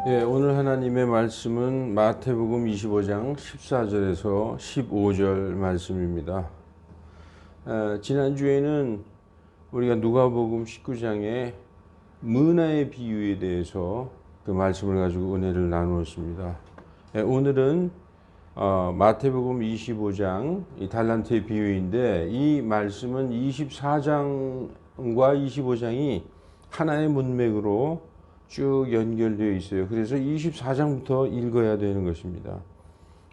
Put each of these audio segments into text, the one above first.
오늘 하나님의 말씀은 마태복음 25장 14절에서 15절 말씀입니다. 지난주에는 우리가 누가복음 19장의 문화의 비유에 대해서 그 말씀을 가지고 은혜를 나누었습니다. 오늘은 마태복음 25장 이 달란트의 비유인데, 이 말씀은 24장과 25장이 하나의 문맥으로 쭉 연결되어 있어요. 그래서 24장부터 읽어야 되는 것입니다.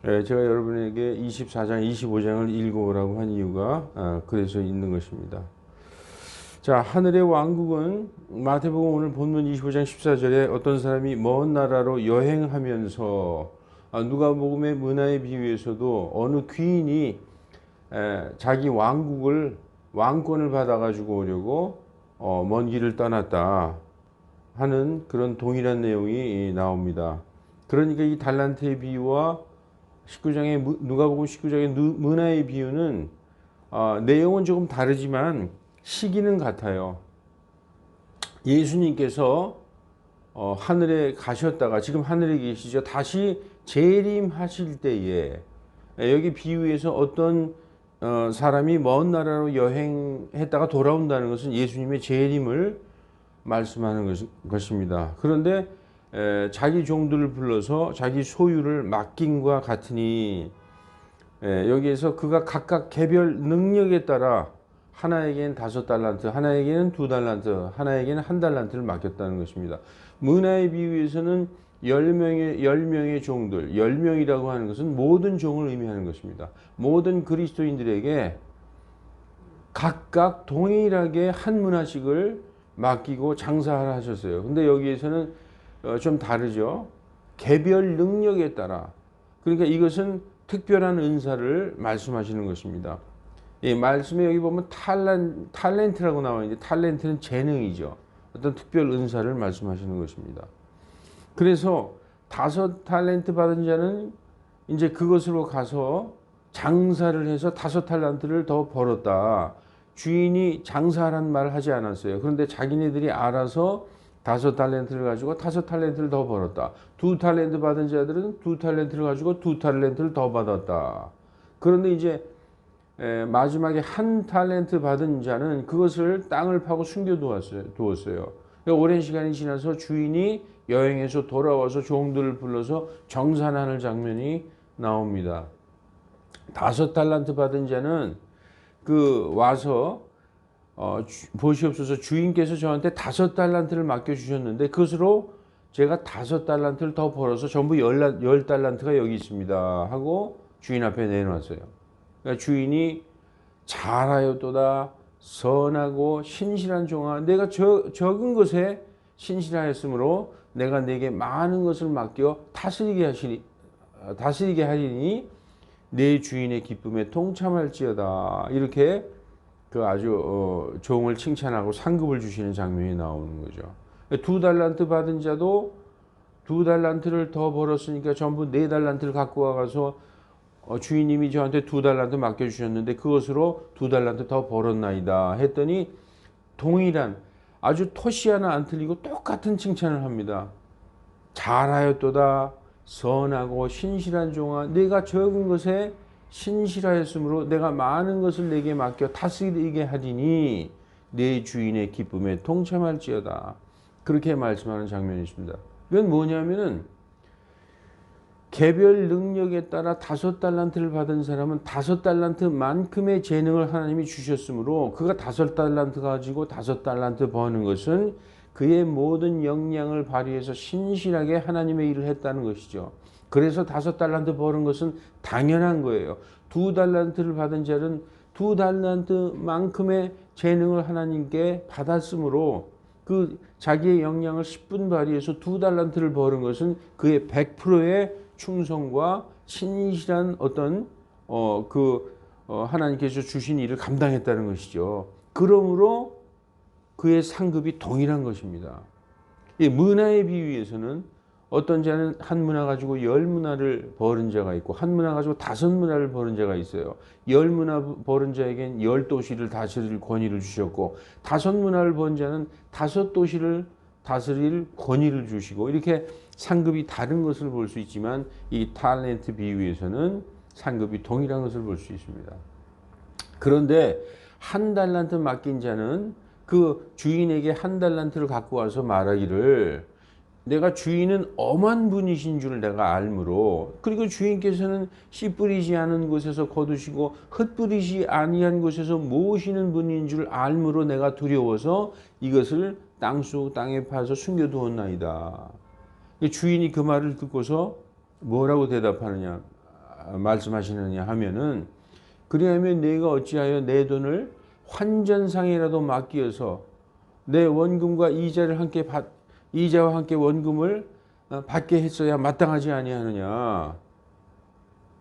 제가 여러분에게 24장, 25장을 읽어오라고 한 이유가 그래서 있는 것입니다. 자, 하늘의 왕국은 마태복음 오늘 본문 25장 14절에 어떤 사람이 먼 나라로 여행하면서, 누가복음의 문화의 비유에서도 어느 귀인이 자기 왕권을 받아가지고 오려고 먼 길을 떠났다 하는 그런 동일한 내용이 나옵니다. 그러니까 이 달란트의 비유와 누가복음 19장의 문화의 비유는 내용은 조금 다르지만 시기는 같아요. 예수님께서 하늘에 가셨다가 지금 하늘에 계시죠. 다시 재림하실 때에, 여기 비유에서 어떤 사람이 먼 나라로 여행했다가 돌아온다는 것은 예수님의 재림을 말씀하는 것입니다. 그런데 자기 종들을 불러서 자기 소유를 맡김과 같으니, 여기에서 그가 각각 개별 능력에 따라 하나에게는 5달란트, 하나에게는 2달란트, 하나에게는 1달란트를 맡겼다는 것입니다. 문화의 비유에서는 10명의 종들, 10명이라고 하는 것은 모든 종을 의미하는 것입니다. 모든 그리스도인들에게 각각 동일하게 한 문화씩을 맡기고 장사를 하셨어요. 근데 여기에서는 좀 다르죠. 개별 능력에 따라. 그러니까 이것은 특별한 은사를 말씀하시는 것입니다. 이 말씀에 여기 보면 탤런트라고 나와 있는데, 탤런트는 재능이죠. 어떤 특별 은사를 말씀하시는 것입니다. 그래서 5달란트 받은 자는 이제 그것으로 가서 장사를 해서 5달란트를 더 벌었다. 주인이 장사하라는 말을 하지 않았어요. 그런데 자기네들이 알아서 5달란트를 가지고 5달란트를 더 벌었다. 2달란트 받은 자들은 2달란트를 가지고 2달란트를 더 받았다. 그런데 이제 마지막에 1달란트 받은 자는 그것을 땅을 파고 숨겨두었어요. 오랜 시간이 지나서 주인이 여행에서 돌아와서 종들을 불러서 정산하는 장면이 나옵니다. 5달란트 받은 자는 와서 보시옵소서, 주인께서 저한테 5달란트를 맡겨주셨는데 그것으로 제가 5달란트를 더 벌어서 전부 10달란트가 여기 있습니다 하고 주인 앞에 내놓았어요. 그러니까 주인이 잘하였도다 선하고 신실한 종아, 내가 적은 것에 신실하였으므로 내가 내게 많은 것을 맡겨 다스리게 하리니 내 주인의 기쁨에 동참할지어다. 이렇게 아주 종을 칭찬하고 상급을 주시는 장면이 나오는 거죠. 2달란트 받은 자도 2달란트를 더 벌었으니까 전부 4달란트를 갖고 와가서 주인님이 저한테 2달란트 맡겨주셨는데 그것으로 2달란트 더 벌었나이다 했더니 동일한, 아주 토시 하나 안 틀리고 똑같은 칭찬을 합니다. 잘하였도다 선하고 신실한 종아, 내가 적은 것에 신실하였으므로 내가 많은 것을 내게 맡겨 다스리게 하리니 내 주인의 기쁨에 동참할지어다. 그렇게 말씀하는 장면이 있습니다. 이건 뭐냐면은 개별 능력에 따라 5달란트를 받은 사람은 5달란트만큼의 재능을 하나님이 주셨으므로 그가 5달란트 가지고 5달란트 버는 것은 그의 모든 역량을 발휘해서 신실하게 하나님의 일을 했다는 것이죠. 그래서 5달란트 버는 것은 당연한 거예요. 2달란트를 받은 자는 2달란트만큼의 재능을 하나님께 받았으므로 자기의 역량을 10분 발휘해서 2달란트를 버는 것은 그의 100%의 충성과 신실한 어떤 하나님께서 주신 일을 감당했다는 것이죠. 그러므로 그의 상급이 동일한 것입니다. 이 문화의 비유에서는 어떤 자는 한 문화 가지고 10문화를 버는 자가 있고 한 문화 가지고 5문화를 버는 자가 있어요. 10문화 버는 자에겐 10도시를 다스릴 권위를 주셨고 5문화를 번 자는 5도시를 다스릴 권위를 주시고 이렇게 상급이 다른 것을 볼 수 있지만 이 탤런트 비유에서는 상급이 동일한 것을 볼 수 있습니다. 그런데 한 달란트 맡긴 자는 그 주인에게 한 달란트를 갖고 와서 말하기를 내가 주인은 엄한 분이신 줄 내가 알므로 그리고 주인께서는 씨 뿌리지 않은 곳에서 거두시고 흙 뿌리지 아니한 곳에서 모으시는 분인 줄 알므로 내가 두려워서 이것을 땅속 땅에 파서 숨겨두었나이다. 주인이 그 말을 듣고서 뭐라고 대답하느냐 말씀하시느냐 하면은 그리하면 내가 어찌하여 내 돈을 환전상이라도 맡기어서 내 원금과 이자를 함께 이자와 함께 원금을 받게 했어야 마땅하지 아니하느냐.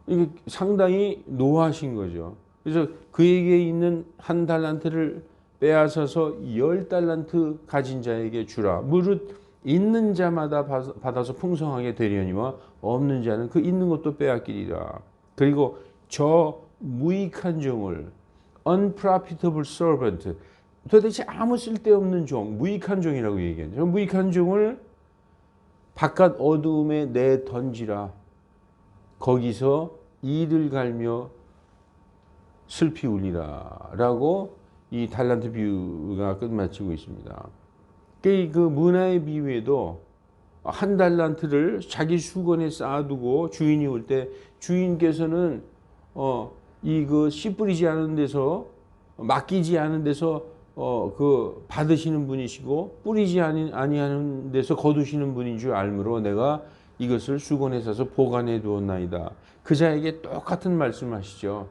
이게 상당히 노하신 거죠. 그래서 그에게 있는 한 달란트를 빼앗아서 10달란트 가진 자에게 주라. 무릇 있는 자마다 받아서 풍성하게 되려니와 없는 자는 그 있는 것도 빼앗기리라. 그리고 저 무익한 종을 unprofitable servant 도대체 아무 쓸데없는 종, 무익한 종이라고 얘기하죠. 무익한 종을 바깥 어두움에 내 던지라. 거기서 이를 갈며 슬피 울리라. 라고 이 달란트 비유가 끝마치고 있습니다. 그 문화의 비유에도 한 달란트를 자기 수건에 쌓아두고 주인이 올 때 주인께서는 그 씨 뿌리지 않은 데서 맡기지 않은 데서 그 받으시는 분이시고 뿌리지 아니하는 데서 거두시는 분인 줄 알므로 내가 이것을 수건에 싸서 보관해 두었나이다. 그 자에게 똑같은 말씀하시죠.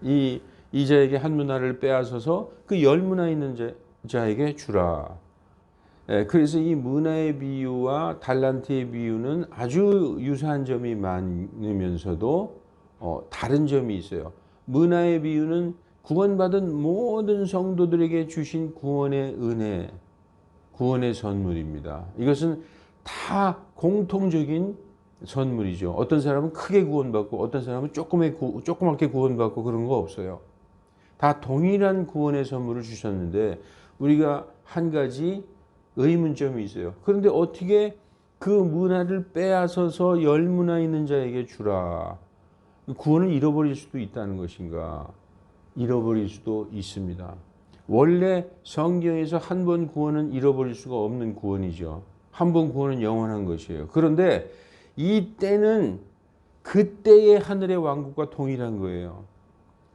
이 자에게 한 문화를 빼앗아서 그 10문화 있는 자에게 주라. 그래서 이 문화의 비유와 달란트의 비유는 아주 유사한 점이 많으면서도 다른 점이 있어요. 문화의 비유는 구원받은 모든 성도들에게 주신 구원의 은혜, 구원의 선물입니다. 이것은 다 공통적인 선물이죠. 어떤 사람은 크게 구원받고 어떤 사람은 조그맣게 구원받고 그런 거 없어요. 다 동일한 구원의 선물을 주셨는데 우리가 한 가지 의문점이 있어요. 그런데 어떻게 그 문화를 빼앗아서 10문화 있는 자에게 주라. 구원을 잃어버릴 수도 있다는 것인가? 잃어버릴 수도 있습니다. 원래 성경에서 한 번 구원은 잃어버릴 수가 없는 구원이죠. 한 번 구원은 영원한 것이에요. 그런데 이 때는 그때의 하늘의 왕국과 동일한 거예요.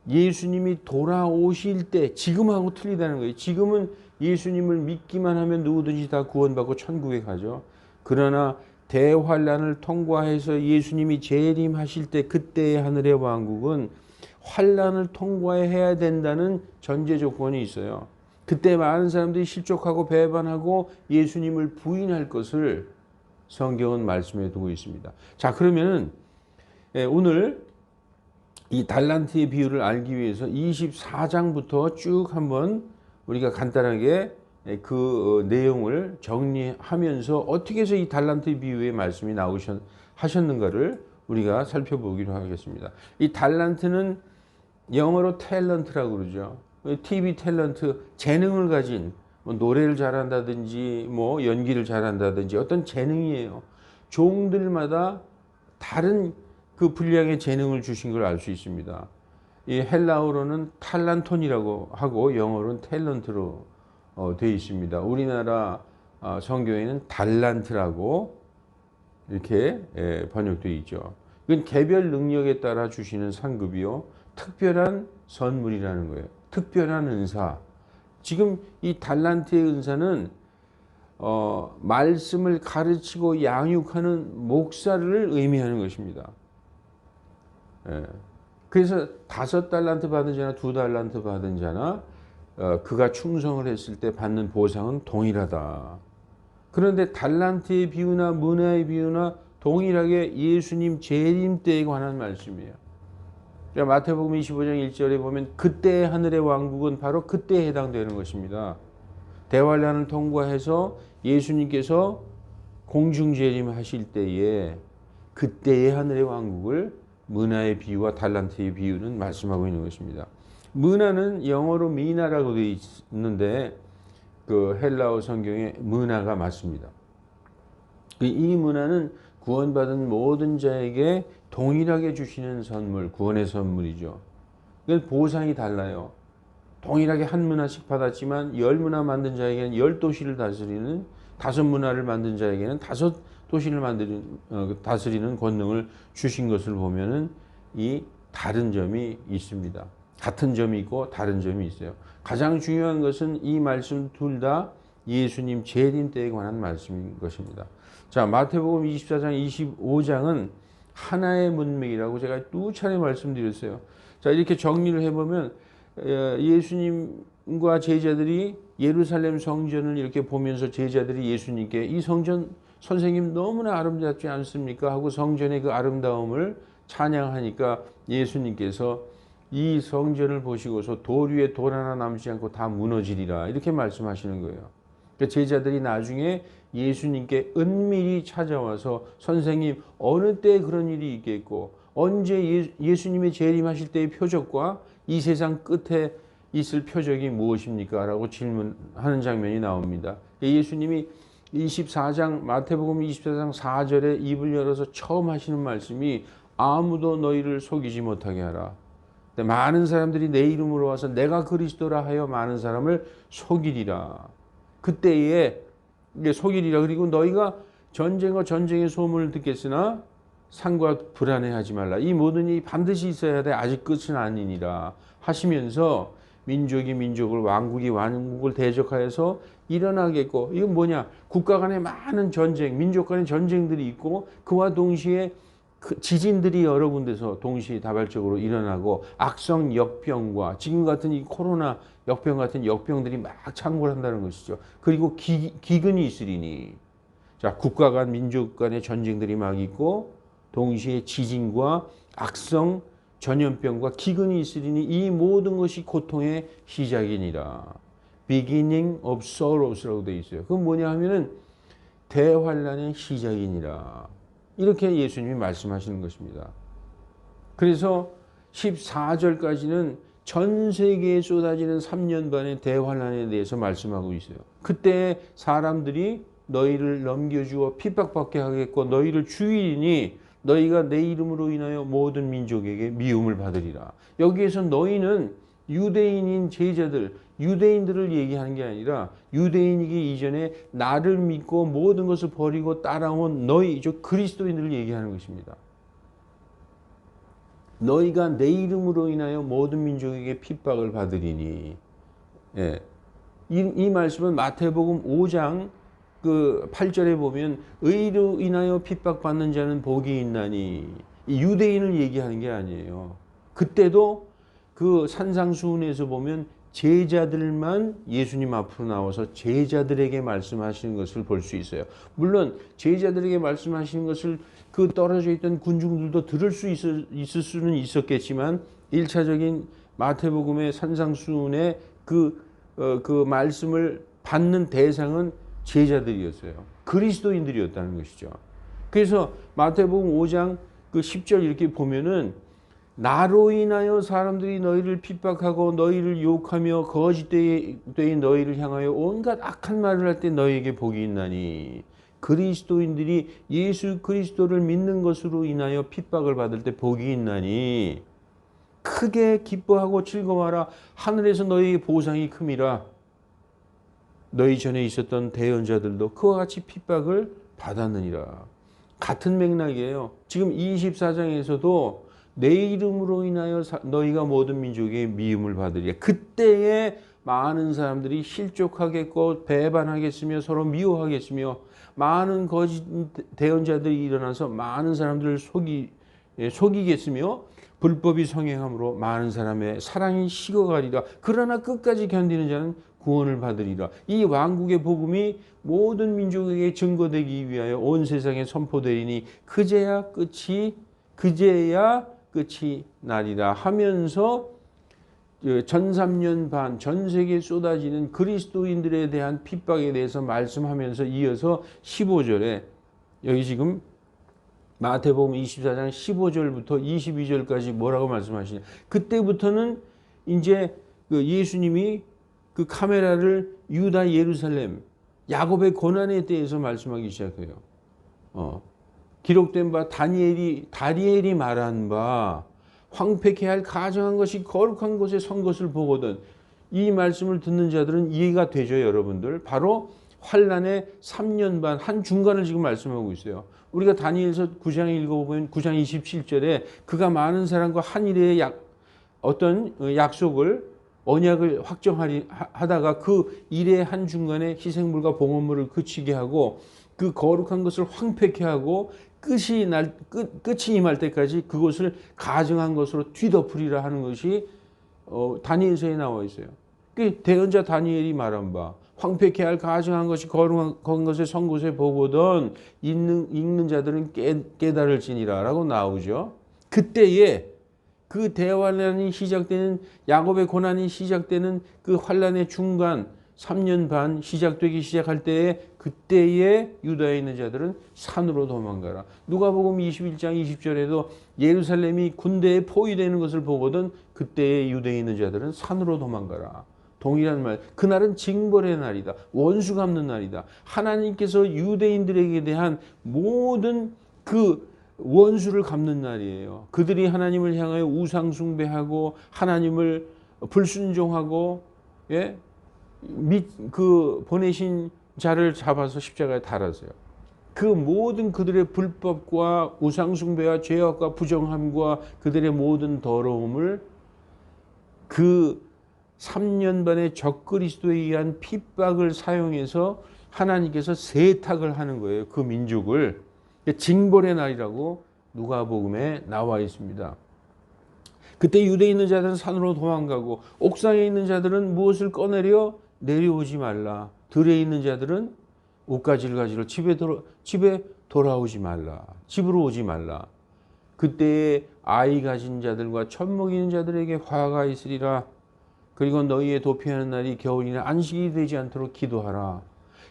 예수님이 돌아오실 때 지금하고 틀리다는 거예요. 지금은 예수님을 믿기만 하면 누구든지 다 구원받고 천국에 가죠. 그러나 대환란을 통과해서 예수님이 재림하실 때 그때의 하늘의 왕국은 환란을 통과해야 된다는 전제 조건이 있어요. 그때 많은 사람들이 실족하고 배반하고 예수님을 부인할 것을 성경은 말씀해 두고 있습니다. 자, 그러면 오늘 이 달란트의 비유를 알기 위해서 24장부터 쭉 한번 우리가 간단하게 그 내용을 정리하면서 어떻게 해서 이 달란트의 비유의 말씀이 하셨는가를 우리가 살펴보기로 하겠습니다. 이 달란트는 영어로 탤런트라고 그러죠. TV 탤런트, 재능을 가진 노래를 잘한다든지 연기를 잘한다든지 어떤 재능이에요. 종들마다 다른 그 분량의 재능을 주신 걸 알 수 있습니다. 이 헬라어로는 탈란톤이라고 하고 영어로는 탤런트로 되어 있습니다. 우리나라 성경에는 달란트라고 이렇게 번역되어 있죠. 이건 개별 능력에 따라 주시는 상급이요. 특별한 선물이라는 거예요. 특별한 은사. 지금 이 달란트의 은사는 말씀을 가르치고 양육하는 목사를 의미하는 것입니다. 그래서 5달란트 받은 자나 2달란트 받은 자나 그가 충성을 했을 때 받는 보상은 동일하다. 그런데 달란트의 비유나 문화의 비유나 동일하게 예수님 재림 때에 관한 말씀이에요. 마태복음 25장 1절에 보면 그때의 하늘의 왕국은 바로 그때에 해당되는 것입니다. 대환란을 통과해서 예수님께서 공중 재림하실 때에 그때의 하늘의 왕국을 문화의 비유와 달란트의 비유는 말씀하고 있는 것입니다. 문화는 영어로 미나라고 되어 있는데 그 헬라어 성경의 문화가 맞습니다. 이 문화는 구원받은 모든 자에게 동일하게 주시는 선물, 구원의 선물이죠. 보상이 달라요. 동일하게 한 문화씩 받았지만 10문화 만든 자에게는 10도시를 다스리는, 5문화를 만든 자에게는 5도시를 다스리는 권능을 주신 것을 보면은 이 다른 점이 있습니다. 같은 점이 있고 다른 점이 있어요. 가장 중요한 것은 이 말씀 둘 다 예수님 재림 때에 관한 말씀인 것입니다. 자, 마태복음 24장, 25장은 하나의 문맥이라고 제가 두 차례 말씀드렸어요. 자, 이렇게 정리를 해보면 예수님과 제자들이 예루살렘 성전을 이렇게 보면서 제자들이 예수님께 이 성전 선생님 너무나 아름답지 않습니까? 하고 성전의 그 아름다움을 찬양하니까 예수님께서 이 성전을 보시고서 돌 위에 돌 하나 남지 않고 다 무너지리라 이렇게 말씀하시는 거예요. 그러니까 제자들이 나중에 예수님께 은밀히 찾아와서 선생님 어느 때 그런 일이 있겠고 언제 예수님의 재림하실 때의 표적과 이 세상 끝에 있을 표적이 무엇입니까? 라고 질문하는 장면이 나옵니다. 예수님이 24장 마태복음 24장 4절에 입을 열어서 처음 하시는 말씀이 아무도 너희를 속이지 못하게 하라. 많은 사람들이 내 이름으로 와서 내가 그리스도라 하여 많은 사람을 속이리라. 그때에 속이리라. 그리고 너희가 전쟁과 전쟁의 소문을 듣겠으나 상과 불안해하지 말라. 이 모든 일이 반드시 있어야 돼. 아직 끝은 아니니라 하시면서 민족이 민족을, 왕국이 왕국을 대적하여서 일어나겠고, 이건 뭐냐? 국가 간의 많은 전쟁, 민족 간의 전쟁들이 있고 그와 동시에 그 지진들이 여러 군데서 동시에 다발적으로 일어나고 악성 역병과 지금 같은 이 코로나 역병 같은 역병들이 막 창궐한다는 것이죠. 그리고 기근이 있으리니, 자, 국가 간 민족 간의 전쟁들이 막 있고 동시에 지진과 악성 전염병과 기근이 있으리니 이 모든 것이 고통의 시작이니라. Beginning of sorrows라고 되어 있어요. 그건 뭐냐 하면은 대환란의 시작이니라. 이렇게 예수님이 말씀하시는 것입니다. 그래서 14절까지는 전 세계에 쏟아지는 3년 반의 대환란에 대해서 말씀하고 있어요. 그때 사람들이 너희를 넘겨주어 핍박받게 하겠고 너희를 죽이니 너희가 내 이름으로 인하여 모든 민족에게 미움을 받으리라. 여기에서 너희는 유대인인 제자들, 유대인들을 얘기하는 게 아니라 유대인이기 이전에 나를 믿고 모든 것을 버리고 따라온 너희, 저 그리스도인들을 얘기하는 것입니다. 너희가 내 이름으로 인하여 모든 민족에게 핍박을 받으리니. 예. 이 말씀은 마태복음 5장 그 8절에 보면 의로 인하여 핍박받는 자는 복이 있나니, 이 유대인을 얘기하는 게 아니에요. 그때도 그 산상수훈에서 보면 제자들만 예수님 앞으로 나와서 제자들에게 말씀하시는 것을 볼 수 있어요. 물론 제자들에게 말씀하시는 것을 그 떨어져 있던 군중들도 들을 수 있을 수는 있었겠지만 1차적인 마태복음의 산상수훈의 그 말씀을 받는 대상은 제자들이었어요. 그리스도인들이었다는 것이죠. 그래서 마태복음 5장 그 10절 이렇게 보면은 나로 인하여 사람들이 너희를 핍박하고 너희를 욕하며 거짓되이 너희를 향하여 온갖 악한 말을 할 때 너희에게 복이 있나니, 그리스도인들이 예수 그리스도를 믿는 것으로 인하여 핍박을 받을 때 복이 있나니 크게 기뻐하고 즐거워하라. 하늘에서 너희의 보상이 큼이라. 너희 전에 있었던 대언자들도 그와 같이 핍박을 받았느니라. 같은 맥락이에요. 지금 24장에서도 내 이름으로 인하여 너희가 모든 민족에게 미움을 받으리라. 그때에 많은 사람들이 실족하겠고 배반하겠으며 서로 미워하겠으며 많은 거짓 대언자들이 일어나서 많은 사람들을 속이겠으며 불법이 성행함으로 많은 사람의 사랑이 식어가리라. 그러나 끝까지 견디는 자는 구원을 받으리라. 이 왕국의 복음이 모든 민족에게 증거되기 위하여 온 세상에 선포되리니 그제야 끝이 나리라 하면서 전 3년 반 전 세계에 쏟아지는 그리스도인들에 대한 핍박에 대해서 말씀하면서 이어서 15절에 여기 지금 마태복음 24장 15절부터 22절까지 뭐라고 말씀하시냐. 그때부터는 이제 예수님이 그 카메라를 유다 예루살렘 야곱의 고난에 대해서 말씀하기 시작해요. 기록된 바 다니엘이 말한 바 황폐케 할 가증한 것이 거룩한 곳에 선 것을 보거든. 이 말씀을 듣는 자들은 이해가 되죠, 여러분들. 바로 환란의 3년 반 한 중간을 지금 말씀하고 있어요. 우리가 다니엘서 9장에 읽어보면 9장 27절에 그가 많은 사람과 한 일의 어떤 약속을 언약을 확정하다가 그 일의 한 중간에 희생물과 봉헌물을 그치게 하고 그 거룩한 것을 황폐케 하고 끝이 임할 때까지 그것을 가증한 것으로 뒤덮으리라 하는 것이 다니엘서에 나와 있어요. 그 대언자 다니엘이 말한 바 황폐케 할 가증한 것이 거룩한 것에 선 곳에 보거든 읽는 자들은 깨달을지니라 라고 나오죠. 그때에 그 대환란이 시작되는 야곱의 고난이 시작되는 그 환란의 중간 3년 반 시작할 때에 그때에 유다에 있는 자들은 산으로 도망가라. 누가복음 21장 20절에도 예루살렘이 군대에 포위되는 것을 보거든 그때에 유다에 있는 자들은 산으로 도망가라. 동일한 말. 그날은 징벌의 날이다. 원수 갚는 날이다. 하나님께서 유대인들에게 대한 모든 그 원수를 갚는 날이에요. 그들이 하나님을 향하여 우상 숭배하고 하나님을 불순종하고 그 보내신 자를 잡아서 십자가에 달았어요. 그 모든 그들의 불법과 우상 숭배와 죄악과 부정함과 그들의 모든 더러움을 그 3년 반의 적그리스도에 의한 핍박을 사용해서 하나님께서 세탁을 하는 거예요. 그 민족을. 징벌의 날이라고 누가복음에 나와 있습니다. 그때 유대에 있는 자들은 산으로 도망가고 옥상에 있는 자들은 무엇을 꺼내려 내려오지 말라. 들에 있는 자들은 옷가지를 가지러 집에 돌아오지 말라. 집으로 오지 말라. 그때에 아이 가진 자들과 젖 먹이는 자들에게 화가 있으리라. 그리고 너희의 도피하는 날이 겨울이나 안식이 되지 않도록 기도하라.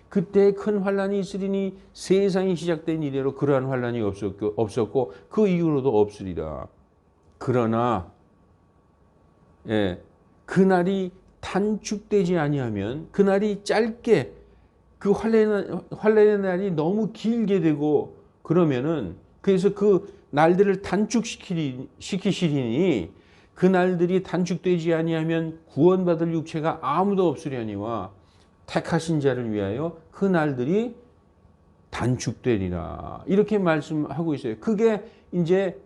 그때 큰 환란이 있으리니 세상이 시작된 이래로 그러한 환란이 없었고 그 이후로도 없으리라. 그러나 그날이 단축되지 아니하면 그날이 짧게 그 환란의 날이 너무 길게 되고 그러면은 그래서 그 날들을 단축시키시리니 그 날들이 단축되지 아니하면 구원받을 육체가 아무도 없으려니와 택하신 자를 위하여 그 날들이 단축되리라. 이렇게 말씀하고 있어요. 그게 이제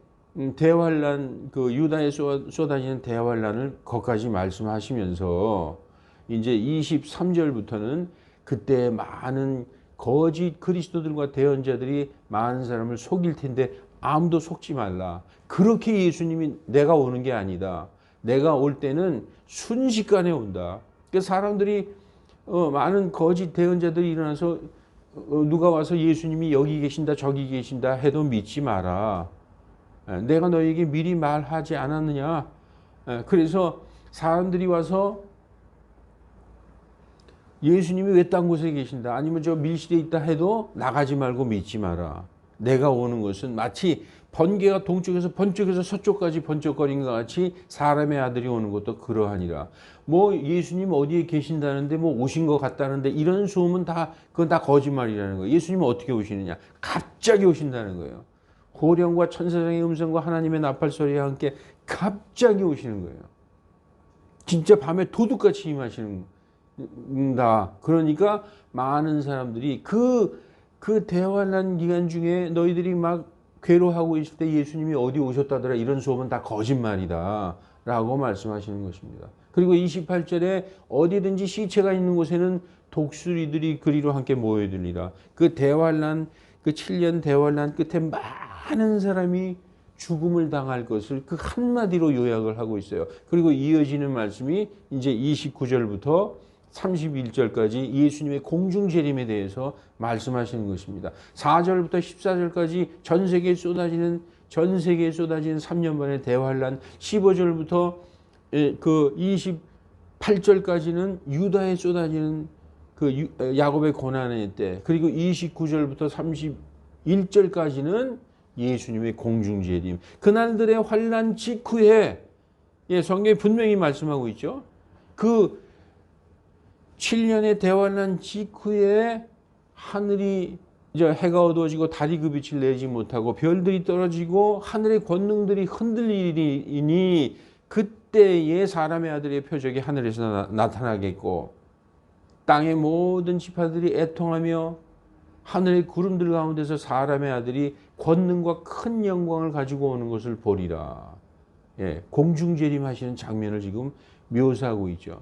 대환란 그 유다에 쏟아지는 대환란을 거기까지 말씀하시면서 이제 23절부터는 그때 많은 거짓 그리스도들과 대언자들이 많은 사람을 속일 텐데 아무도 속지 말라. 그렇게 예수님이 내가 오는 게 아니다. 내가 올 때는 순식간에 온다. 그러니까 사람들이 많은 거짓 대언자들이 일어나서 누가 와서 예수님이 여기 계신다 저기 계신다 해도 믿지 마라. 내가 너에게 미리 말하지 않았느냐. 그래서 사람들이 와서 예수님이 왜 딴 곳에 계신다 아니면 저 밀실에 있다 해도 나가지 말고 믿지 마라. 내가 오는 것은 마치 번개가 동쪽에서 번쩍에서 서쪽까지 번쩍거린 것 같이 사람의 아들이 오는 것도 그러하니라. 뭐 예수님 어디에 계신다는데 뭐 오신 것 같다는데 이런 소문은 그건 다 거짓말이라는 거예요. 예수님은 어떻게 오시느냐? 갑자기 오신다는 거예요. 호령과 천사장의 음성과 하나님의 나팔 소리와 함께 갑자기 오시는 거예요. 진짜 밤에 도둑같이 임하시는 다. 그러니까 많은 사람들이 그 대환란 기간 중에 너희들이 막 괴로워하고 있을 때 예수님이 어디 오셨다더라 이런 소문 다 거짓말이다 라고 말씀하시는 것입니다. 그리고 28절에 어디든지 시체가 있는 곳에는 독수리들이 그리로 함께 모여들리라. 그 대환란 그 7년 대환란 끝에 많은 사람이 죽음을 당할 것을 그 한마디로 요약을 하고 있어요. 그리고 이어지는 말씀이 이제 29절부터 31절까지 예수님의 공중재림에 대해서 말씀하시는 것입니다. 4절부터 14절까지 전 세계에 쏟아지는 3년 반의 대환란, 15절부터 그 28절까지는 유다에 쏟아지는 그 야곱의 고난의 때, 그리고 29절부터 31절까지는 예수님의 공중재림. 그날들의 환란 직후에 성경이 분명히 말씀하고 있죠. 그 7년의 대환란 직후에 하늘이 이제 해가 어두워지고 달이 그 빛을 내지 못하고 별들이 떨어지고 하늘의 권능들이 흔들리니 그때에 사람의 아들의 표적이 하늘에서 나타나겠고 땅의 모든 지파들이 애통하며 하늘의 구름들 가운데서 사람의 아들이 권능과 큰 영광을 가지고 오는 것을 보리라. 예, 공중재림하시는 장면을 지금 묘사하고 있죠.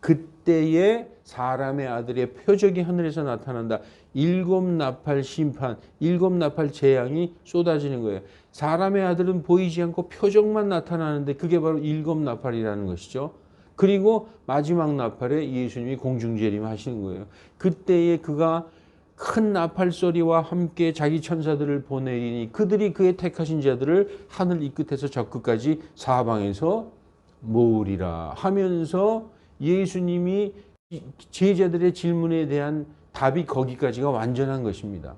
그때에 사람의 아들의 표적이 하늘에서 나타난다. 일곱 나팔 심판, 일곱 나팔 재앙이 쏟아지는 거예요. 사람의 아들은 보이지 않고 표적만 나타나는데 그게 바로 일곱 나팔이라는 것이죠. 그리고 마지막 나팔에 예수님이 공중재림하시는 거예요. 그때에 그가 큰 나팔 소리와 함께 자기 천사들을 보내리니 그들이 그의 택하신 자들을 하늘 이 끝에서 저 끝까지 사방에서 모으리라 하면서 예수님이 제자들의 질문에 대한 답이 거기까지가 완전한 것입니다.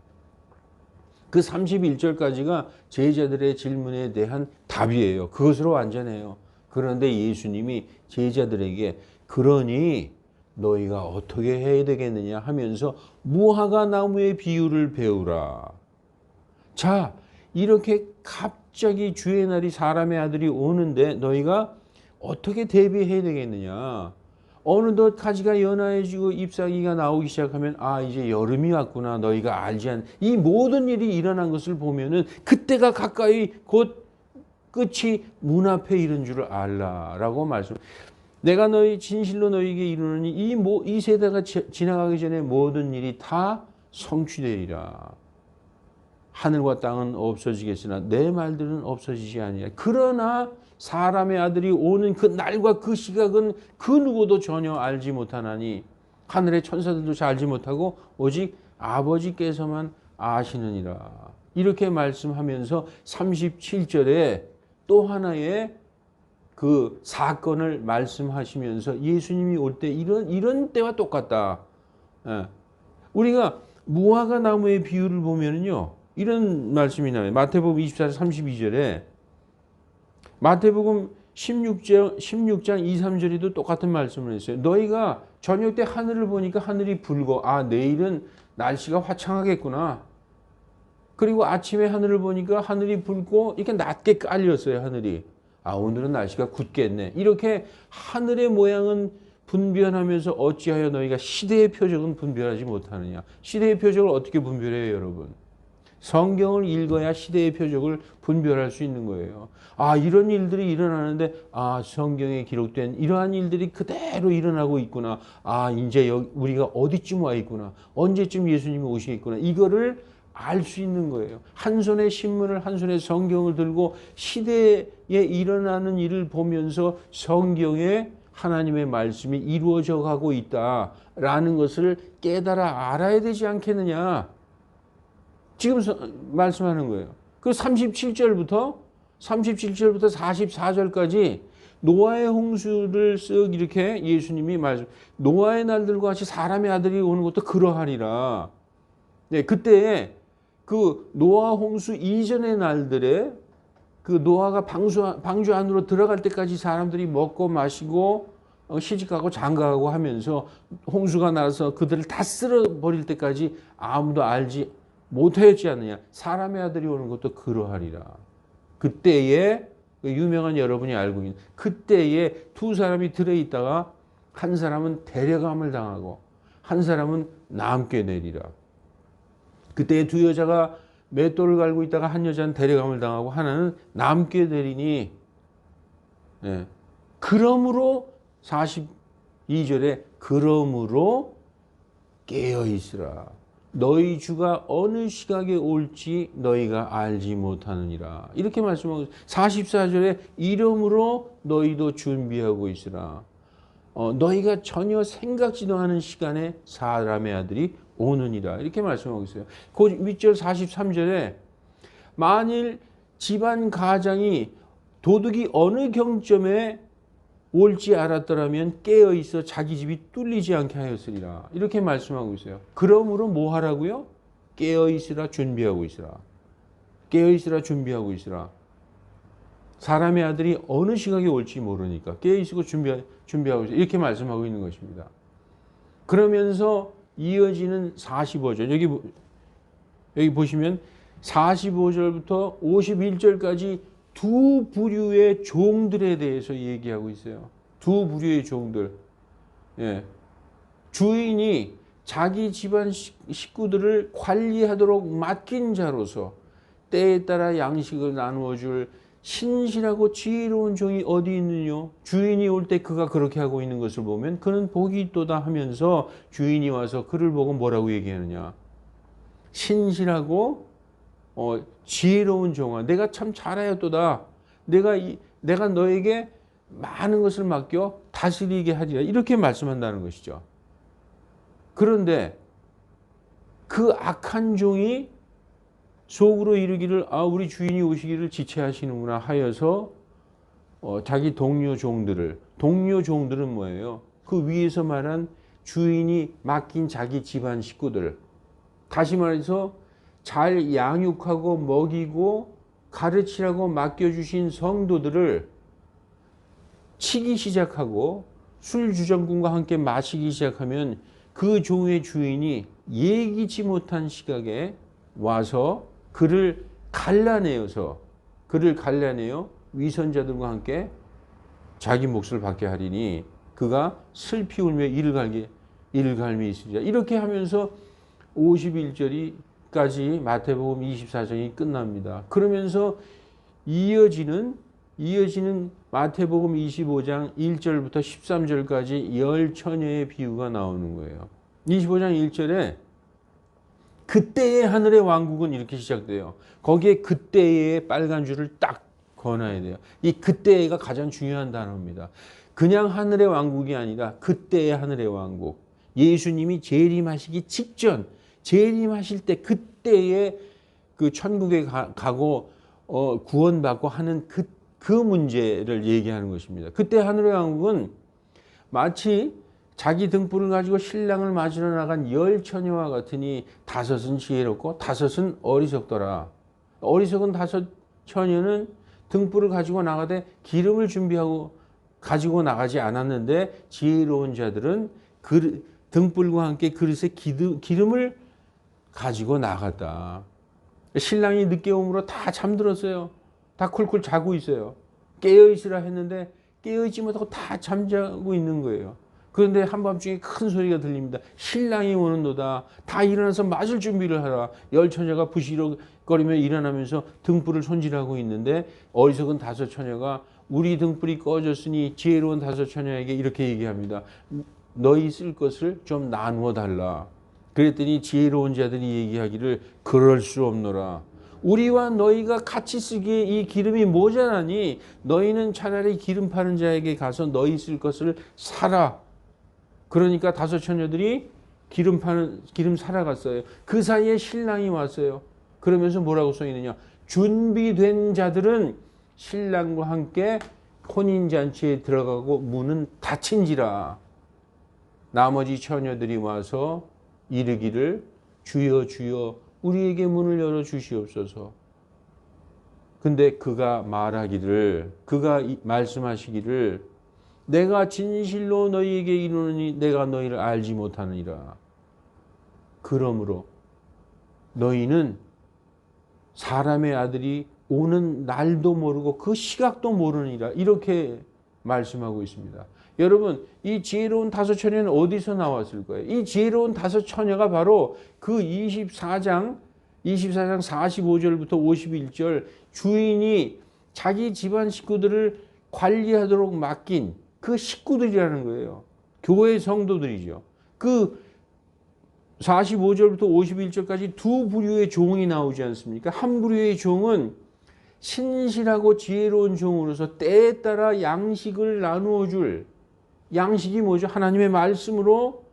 그 31절까지가 제자들의 질문에 대한 답이에요. 그것으로 완전해요. 그런데 예수님이 제자들에게 그러니 너희가 어떻게 해야 되겠느냐 하면서 무화과 나무의 비유를 배우라. 자, 이렇게 갑자기 주의 날이 사람의 아들이 오는데 너희가 어떻게 대비해야 되겠느냐. 어느덧 가지가 연하해지고 잎사귀가 나오기 시작하면 아 이제 여름이 왔구나. 너희가 알지 않는 이 모든 일이 일어난 것을 보면은 그때가 가까이 곧 끝이 문 앞에 이른 줄 알라라고 말씀. 내가 너희 진실로 너희에게 이르노니 이 세대가 지나가기 전에 모든 일이 다 성취되리라. 하늘과 땅은 없어지겠으나 내 말들은 없어지지 아니하리라. 그러나 사람의 아들이 오는 그 날과 그 시각은 그 누구도 전혀 알지 못하나니 하늘의 천사들도 잘 알지 못하고 오직 아버지께서만 아시느니라. 이렇게 말씀하면서 37절에 또 하나의 그 사건을 말씀하시면서 예수님이 올 때 이런 때와 똑같다. 예. 우리가 무화과 나무의 비유를 보면은요 이런 말씀이 나와요. 마태복음 24장 32절에 마태복음 16장 2, 3절에도 똑같은 말씀을 했어요. 너희가 저녁 때 하늘을 보니까 하늘이 붉어. 아 내일은 날씨가 화창하겠구나. 그리고 아침에 하늘을 보니까 하늘이 붉고 이렇게 낮게 깔렸어요. 하늘이. 아 오늘은 날씨가 굳겠네. 이렇게 하늘의 모양은 분별하면서 어찌하여 너희가 시대의 표적은 분별하지 못하느냐. 시대의 표적을 어떻게 분별해요 여러분? 성경을 읽어야 시대의 표적을 분별할 수 있는 거예요. 아 이런 일들이 일어나는데 아 성경에 기록된 이러한 일들이 그대로 일어나고 있구나. 아 이제 우리가 어디쯤 와 있구나. 언제쯤 예수님이 오시겠구나. 이거를 알 수 있는 거예요. 한 손에 신문을 한 손에 성경을 들고 시대에 일어나는 일을 보면서 성경에 하나님의 말씀이 이루어져 가고 있다라는 것을 깨달아 알아야 되지 않겠느냐. 지금 말씀하는 거예요. 그 37절부터 44절까지 노아의 홍수를 쓱 이렇게 예수님이 말씀. 노아의 날들과 같이 사람의 아들이 오는 것도 그러하리라. 네, 그때 그 노아 홍수 이전의 날들에 그 노아가 방주 안으로 들어갈 때까지 사람들이 먹고 마시고 시집가고 장가가고 하면서 홍수가 나서 그들을 다 쓸어버릴 때까지 아무도 알지 못하였지 않느냐. 사람의 아들이 오는 것도 그러하리라. 그때에 유명한 여러분이 알고 있는 그때에 두 사람이 들어있다가 한 사람은 데려감을 당하고 한 사람은 남게 되리라. 그때에 두 여자가 맷돌을 갈고 있다가 한 여자는 데려감을 당하고 하나는 남게 되리니 예. 그러므로 42절에 그러므로 깨어있으라. 너희 주가 어느 시각에 올지 너희가 알지 못하느니라. 이렇게 말씀하고 44절에 이러므로 너희도 준비하고 있으라. 너희가 전혀 생각지도 않은 시간에 사람의 아들이 오느니라. 이렇게 말씀하고 있어요. 그 윗절 43절에 만일 집안 가장이 도둑이 어느 경점에 올지 알았더라면 깨어있어 자기 집이 뚫리지 않게 하였으리라. 이렇게 말씀하고 있어요. 그러므로 뭐 하라고요? 깨어있으라 준비하고 있으라. 깨어있으라 준비하고 있으라. 사람의 아들이 어느 시각에 올지 모르니까 깨어있고 준비하고 있으라. 이렇게 말씀하고 있는 것입니다. 그러면서 이어지는 45절. 여기 보시면 45절부터 51절까지 두 부류의 종들에 대해서 얘기하고 있어요. 두 부류의 종들. 예. 주인이 자기 집안 식구들을 관리하도록 맡긴 자로서 때에 따라 양식을 나누어 줄 신실하고 지혜로운 종이 어디 있느냐? 주인이 올 때 그가 그렇게 하고 있는 것을 보면 그는 복이 있도다 하면서 주인이 와서 그를 보고 뭐라고 얘기하느냐? 신실하고 지혜로운 종아, 내가 참 잘하였도다. 내가 너에게 많은 것을 맡겨 다스리게 하리라. 이렇게 말씀한다는 것이죠. 그런데 그 악한 종이 속으로 이르기를 우리 주인이 오시기를 지체하시는구나 하여서 자기 동료 종들은 뭐예요? 그 위에서 말한 주인이 맡긴 자기 집안 식구들, 다시 말해서 잘 양육하고 먹이고 가르치라고 맡겨주신 성도들을 치기 시작하고 술주정꾼과 함께 마시기 시작하면 그 종의 주인이 예기치 못한 시각에 와서 그를 갈라내어 위선자들과 함께 자기 몫을 받게 하리니 그가 슬피 울며 이를 갈미 있으리라. 이렇게 하면서 51절까지 마태복음 24장이 끝납니다. 그러면서 이어지는 마태복음 25장 1절부터 13절까지 열 처녀의 비유가 나오는 거예요. 25장 1절에 그때의 하늘의 왕국은 이렇게 시작돼요. 거기에 그때의 빨간 줄을 딱 그어놔야 돼요. 이 그때가 가장 중요한 단어입니다. 그냥 하늘의 왕국이 아니라 그때의 하늘의 왕국. 예수님이 재림하시기 직전, 재림하실 때 그때의 그 천국에 가고 구원받고 하는 그 문제를 얘기하는 것입니다. 그때 하늘의 왕국은 마치 자기 등불을 가지고 신랑을 맞으러 나간 열 처녀와 같으니 다섯은 지혜롭고 다섯은 어리석더라. 어리석은 다섯 처녀는 등불을 가지고 나가되 기름을 준비하고 가지고 나가지 않았는데 지혜로운 자들은 등불과 함께 그릇에 기름을 가지고 나갔다. 신랑이 늦게 오므로 다 잠들었어요. 다 쿨쿨 자고 있어요. 깨어있으라 했는데 깨어있지 못하고 다 잠자고 있는 거예요. 그런데 한밤중에 큰 소리가 들립니다. 신랑이 오는도다. 다 일어나서 맞을 준비를 하라. 열 처녀가 부시럭거리며 일어나면서 등불을 손질하고 있는데 어리석은 다섯 처녀가 우리 등불이 꺼졌으니 지혜로운 다섯 처녀에게 이렇게 얘기합니다. 너희 쓸 것을 좀 나누어 달라. 그랬더니 지혜로운 자들이 얘기하기를 그럴 수 없노라. 우리와 너희가 같이 쓰기에 이 기름이 모자라니 너희는 차라리 기름 파는 자에게 가서 너희 쓸 것을 사라. 그러니까 다섯 처녀들이 기름 사러 갔어요. 그 사이에 신랑이 왔어요. 그러면서 뭐라고 써 있느냐? 준비된 자들은 신랑과 함께 혼인잔치에 들어가고 문은 닫힌지라. 나머지 처녀들이 와서 이르기를 주여 주여 우리에게 문을 열어 주시옵소서. 근데 그가 말씀하시기를 내가 진실로 너희에게 이르노니 내가 너희를 알지 못하느니라. 그러므로 너희는 사람의 아들이 오는 날도 모르고 그 시각도 모르느니라. 이렇게 말씀하고 있습니다. 여러분, 이 지혜로운 다섯 처녀는 어디서 나왔을 거예요? 이 지혜로운 다섯 처녀가 바로 그 24장 45절부터 51절 주인이 자기 집안 식구들을 관리하도록 맡긴 그 식구들이라는 거예요. 교회 성도들이죠. 그 45절부터 51절까지 두 부류의 종이 나오지 않습니까? 한 부류의 종은 신실하고 지혜로운 종으로서 때에 따라 양식을 나누어 줄, 양식이 뭐죠? 하나님의 말씀으로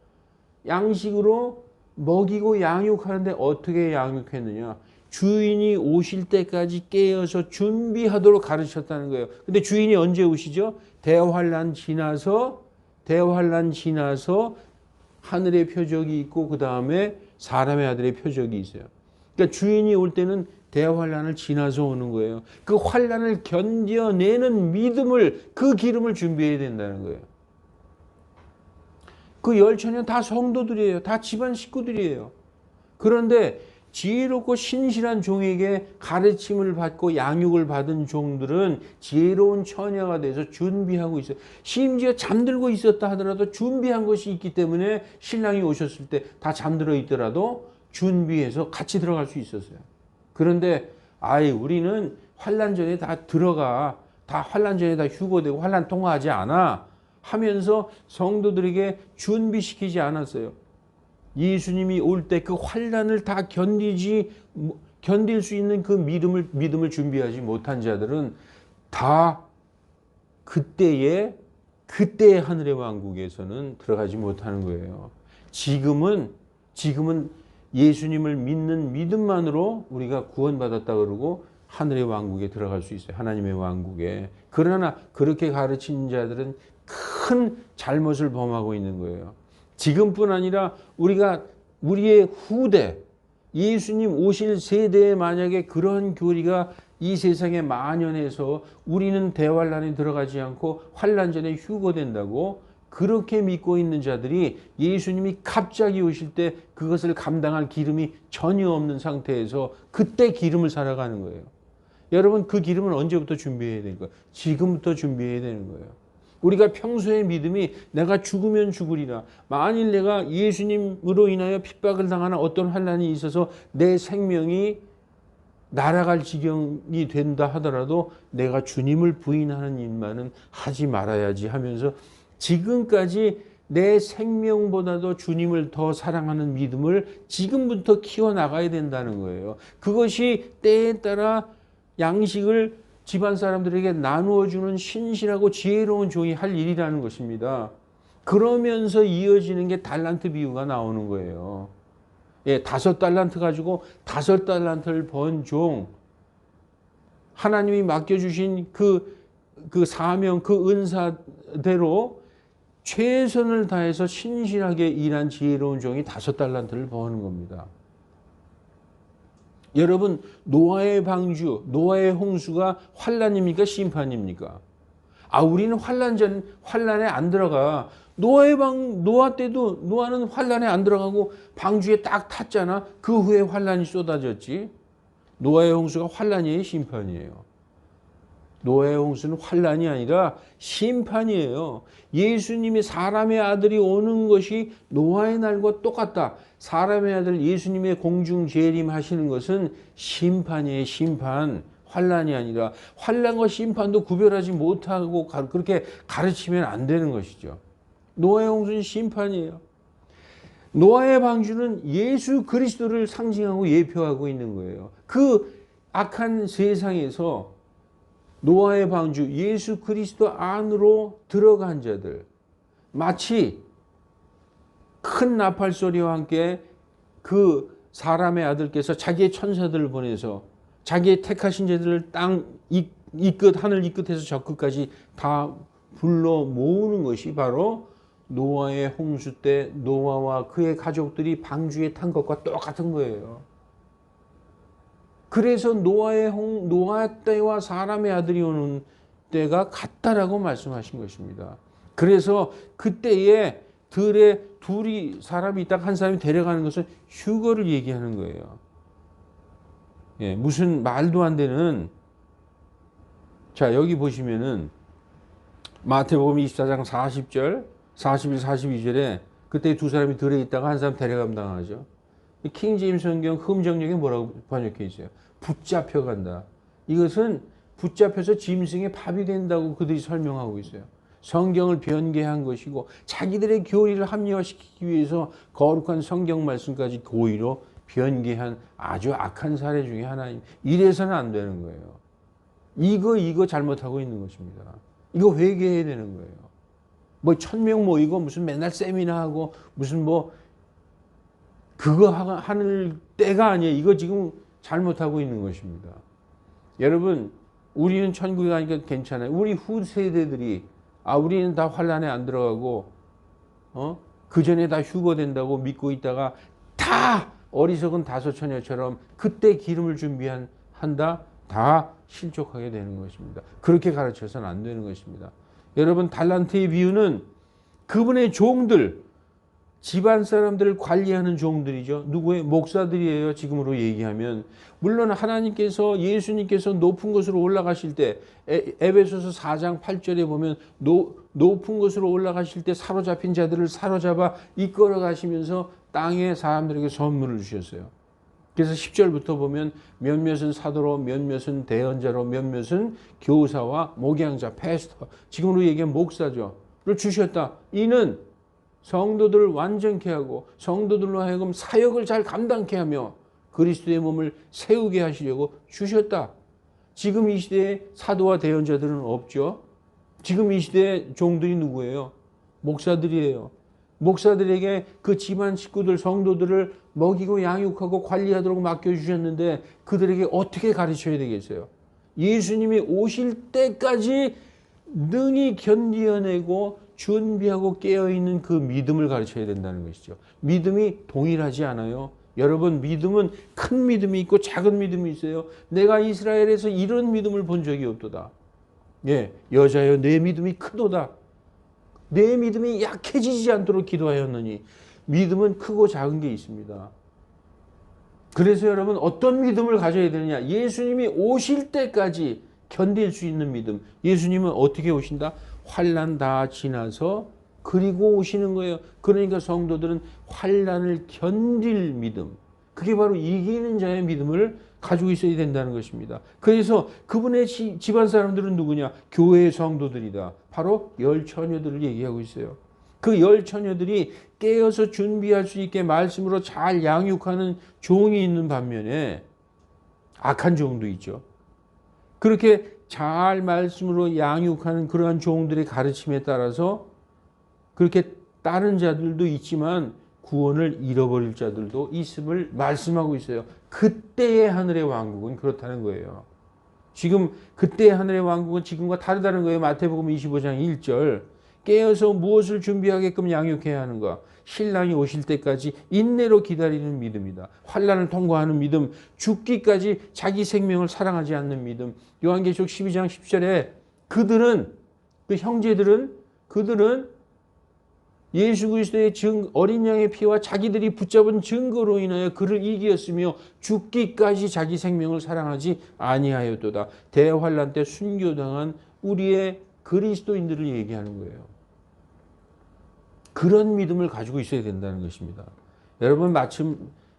양식으로 먹이고 양육하는데 어떻게 양육했느냐? 주인이 오실 때까지 깨어서 준비하도록 가르쳤다는 거예요. 근데 주인이 언제 오시죠? 대환란 지나서 하늘의 표적이 있고 그 다음에 사람의 아들의 표적이 있어요. 그러니까 주인이 올 때는 대환란을 지나서 오는 거예요. 그 환란을 견뎌내는 믿음을, 그 기름을 준비해야 된다는 거예요. 그 열처녀는 다 성도들이에요. 다 집안 식구들이에요. 그런데 지혜롭고 신실한 종에게 가르침을 받고 양육을 받은 종들은 지혜로운 처녀가 돼서 준비하고 있어요. 심지어 잠들고 있었다 하더라도 준비한 것이 있기 때문에 신랑이 오셨을 때 다 잠들어 있더라도 준비해서 같이 들어갈 수 있었어요. 그런데 우리는 환난 전에 다 들어가. 다 환난 전에 다 휴거되고 환난 통과하지 않아 하면서 성도들에게 준비시키지 않았어요. 예수님이 올 때 그 환난을 다 견딜 수 있는 그 믿음을 준비하지 못한 자들은 다 그때의 하늘의 왕국에서는 들어가지 못하는 거예요. 지금은 예수님을 믿는 믿음만으로 우리가 구원받았다 그러고 하늘의 왕국에 들어갈 수 있어요. 하나님의 왕국에. 그러나 그렇게 가르친 자들은 큰 잘못을 범하고 있는 거예요. 지금뿐 아니라 우리의 후대, 예수님 오실 세대에 만약에 그런 교리가 이 세상에 만연해서 우리는 대환란에 들어가지 않고 환란 전에 휴거된다고 그렇게 믿고 있는 자들이 예수님이 갑자기 오실 때 그것을 감당할 기름이 전혀 없는 상태에서 그때 기름을 살아가는 거예요. 여러분, 그 기름은 언제부터 준비해야 되는 거예요? 지금부터 준비해야 되는 거예요. 우리가 평소의 믿음이 내가 죽으면 죽으리라. 만일 내가 예수님으로 인하여 핍박을 당하는 어떤 환난이 있어서 내 생명이 날아갈 지경이 된다 하더라도 내가 주님을 부인하는 일만은 하지 말아야지 하면서 지금까지 내 생명보다도 주님을 더 사랑하는 믿음을 지금부터 키워나가야 된다는 거예요. 그것이 때에 따라 양식을 집안 사람들에게 나누어주는 신실하고 지혜로운 종이 할 일이라는 것입니다. 그러면서 이어지는 게 달란트 비유가 나오는 거예요. 5달란트 가지고 5달란트를 번 종, 하나님이 맡겨주신 그 사명, 그 은사대로 최선을 다해서 신실하게 일한 지혜로운 종이 5달란트를 버는 겁니다. 여러분, 노아의 방주, 노아의 홍수가 환란입니까? 심판입니까? 우리는 환란에 안 들어가. 노아 때도 노아는 환란에 안 들어가고 방주에 딱 탔잖아. 그 후에 환란이 쏟아졌지. 노아의 홍수가 환란이에요, 심판이에요? 노아의 홍수는 환란이 아니라 심판이에요. 예수님이 사람의 아들이 오는 것이 노아의 날과 똑같다. 사람의 아들 예수님의 공중 재림하시는 것은 심판이에요. 심판. 환란이 아니라 환란과 심판도 구별하지 못하고 그렇게 가르치면 안 되는 것이죠. 노아의 홍수는 심판이에요. 노아의 방주는 예수 그리스도를 상징하고 예표하고 있는 거예요. 그 악한 세상에서 노아의 방주, 예수 그리스도 안으로 들어간 자들, 마치 큰 나팔 소리와 함께 그 사람의 아들께서 자기의 천사들을 보내서 자기의 택하신 자들을 하늘 이 끝에서 저 끝까지 다 불러 모으는 것이 바로 노아의 홍수 때 노아와 그의 가족들이 방주에 탄 것과 똑같은 거예요. 그래서 노아 때와 사람의 아들이 오는 때가 같다라고 말씀하신 것입니다. 그래서 그때에 들에 둘이 사람이 있다가 한 사람이 데려가는 것은 휴거를 얘기하는 거예요. 무슨 말도 안 되는. 자, 여기 보시면은 마태복음 24장 40절, 41, 42절에 그때 두 사람이 들에 있다가 한 사람 데려감 당하죠. 킹제임스 성경 흠정역에 뭐라고 번역해 있어요? 붙잡혀 간다. 이것은 붙잡혀서 짐승의 밥이 된다고 그들이 설명하고 있어요. 성경을 변개한 것이고 자기들의 교리를 합리화시키기 위해서 거룩한 성경 말씀까지 고의로 변개한 아주 악한 사례 중에 하나입니다. 이래서는 안 되는 거예요. 이거 잘못하고 있는 것입니다. 이거 회개해야 되는 거예요. 뭐 1000명 모이고 무슨 맨날 세미나하고 무슨 그거 하는 때가 아니에요. 이거 지금 잘못하고 있는 것입니다. 여러분, 우리는 천국에 가니까 괜찮아요. 우리 후세대들이 우리는 다 환란에 안 들어가고 그 전에 다 휴거된다고 믿고 있다가 다 어리석은 다소처녀처럼 그때 기름을 준비한다. 다 실족하게 되는 것입니다. 그렇게 가르쳐서는 안 되는 것입니다. 여러분, 달란트의 비유는 그분의 종들, 집안 사람들을 관리하는 종들이죠. 누구의? 목사들이에요. 지금으로 얘기하면. 물론 하나님께서 예수님께서 높은 곳으로 올라가실 때 에베소서 4장 8절에 보면 높은 곳으로 올라가실 때 사로잡힌 자들을 사로잡아 이끌어 가시면서 땅의 사람들에게 선물을 주셨어요. 그래서 10절부터 보면 몇몇은 사도로, 몇몇은 대언자로, 몇몇은 교사와 목양자, 패스터, 지금으로 얘기하면 목사죠.를 주셨다. 이는 성도들을 완전케 하고 성도들로 하여금 사역을 잘 감당케 하며 그리스도의 몸을 세우게 하시려고 주셨다. 지금 이 시대에 사도와 대언자들은 없죠. 지금 이 시대의 종들이 누구예요? 목사들이에요. 목사들에게 그 집안 식구들, 성도들을 먹이고 양육하고 관리하도록 맡겨주셨는데 그들에게 어떻게 가르쳐야 되겠어요? 예수님이 오실 때까지 능히 견디어내고 준비하고 깨어있는 그 믿음을 가르쳐야 된다는 것이죠. 믿음이 동일하지 않아요. 여러분, 믿음은 큰 믿음이 있고 작은 믿음이 있어요. 내가 이스라엘에서 이런 믿음을 본 적이 없도다. 예, 여자여 내 믿음이 크도다. 내 믿음이 약해지지 않도록 기도하였느니. 믿음은 크고 작은 게 있습니다. 그래서 여러분, 어떤 믿음을 가져야 되느냐? 예수님이 오실 때까지 견딜 수 있는 믿음. 예수님은 어떻게 오신다? 환난 다 지나서 그리고 오시는 거예요. 그러니까 성도들은 환난을 견딜 믿음, 그게 바로 이기는 자의 믿음을 가지고 있어야 된다는 것입니다. 그래서 그분의 집안 사람들은 누구냐? 교회의 성도들이다. 바로 열 처녀들을 얘기하고 있어요. 그 열 처녀들이 깨어서 준비할 수 있게 말씀으로 잘 양육하는 종이 있는 반면에 악한 종도 있죠. 그렇게 잘 말씀으로 양육하는 그러한 종들의 가르침에 따라서 그렇게 따른 자들도 있지만 구원을 잃어버릴 자들도 있음을 말씀하고 있어요. 그때의 하늘의 왕국은 그렇다는 거예요. 지금 그때의 하늘의 왕국은 지금과 다르다는 거예요. 마태복음 25장 1절. 깨어서 무엇을 준비하게끔 양육해야 하는가? 신랑이 오실 때까지 인내로 기다리는 믿음이다. 환난을 통과하는 믿음, 죽기까지 자기 생명을 사랑하지 않는 믿음. 요한계시록 12장 10절에 그들은, 그 형제들은, 그들은 예수 그리스도의 어린 양의 피와 자기들이 붙잡은 증거로 인하여 그를 이기었으며 죽기까지 자기 생명을 사랑하지 아니하였도다. 대환난 때 순교당한 우리의 그리스도인들을 얘기하는 거예요. 그런 믿음을 가지고 있어야 된다는 것입니다. 여러분,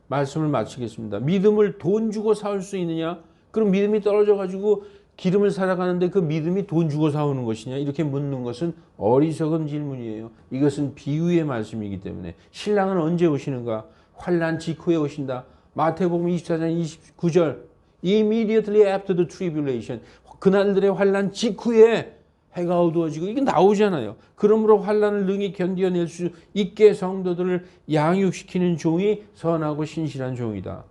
말씀을 마치겠습니다. 믿음을 돈 주고 사올 수 있느냐? 그럼 믿음이 떨어져 가지고 기름을 살아가는데 그 믿음이 돈 주고 사오는 것이냐? 이렇게 묻는 것은 어리석은 질문이에요. 이것은 비유의 말씀이기 때문에. 신랑은 언제 오시는가? 환난 직후에 오신다. 마태복음 24장 29절. Immediately after the tribulation. 그날들의 환난 직후에 해가 어두워지고 이게 나오잖아요. 그러므로 환난을 능히 견뎌낼 수 있게 성도들을 양육시키는 종이 선하고 신실한 종이다.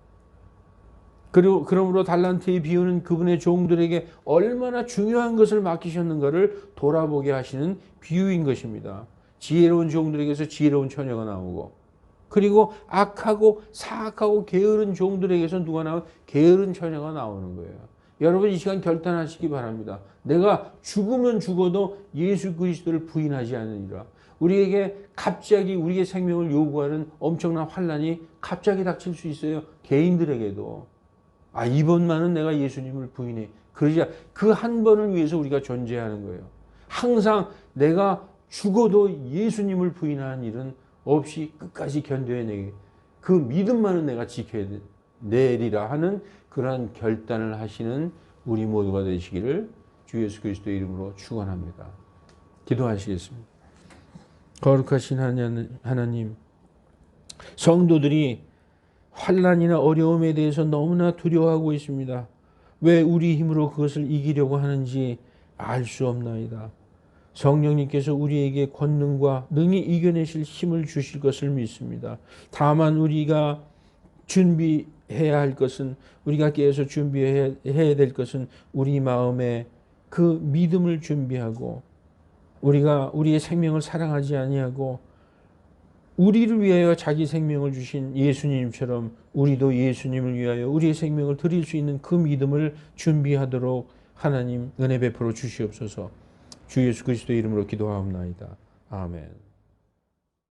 그리고 그러므로 달란트의 비유는 그분의 종들에게 얼마나 중요한 것을 맡기셨는가를 돌아보게 하시는 비유인 것입니다. 지혜로운 종들에게서 지혜로운 처녀가 나오고, 그리고 악하고 사악하고 게으른 종들에게서 누가 나오면 게으른 처녀가 나오는 거예요. 여러분, 이 시간 결단하시기 바랍니다. 내가 죽으면 죽어도 예수 그리스도를 부인하지 않으리라. 우리에게 갑자기 우리의 생명을 요구하는 엄청난 환난이 갑자기 닥칠 수 있어요. 개인들에게도. 이번만은 내가 예수님을 부인해. 그러자 그 한 번을 위해서 우리가 존재하는 거예요. 항상 내가 죽어도 예수님을 부인하는 일은 없이 끝까지 견뎌내게. 그 믿음만은 내가 지켜내리라 하는 그러한 결단을 하시는 우리 모두가 되시기를 주 예수 그리스도의 이름으로 축원합니다. 기도하시겠습니다. 거룩하신 하나님, 성도들이 환난이나 어려움에 대해서 너무나 두려워하고 있습니다. 왜 우리 힘으로 그것을 이기려고 하는지 알 수 없나이다. 성령님께서 우리에게 권능과 능히 이겨내실 힘을 주실 것을 믿습니다. 다만 우리가 준비해야 할 것은, 우리가 깨어서 준비해야 될 것은 우리 마음에 그 믿음을 준비하고, 우리가 우리의 생명을 사랑하지 아니하고 우리를 위하여 자기 생명을 주신 예수님처럼 우리도 예수님을 위하여 우리의 생명을 드릴 수 있는 그 믿음을 준비하도록 하나님 은혜 베풀어 주시옵소서. 주 예수 그리스도의 이름으로 기도하옵나이다. 아멘.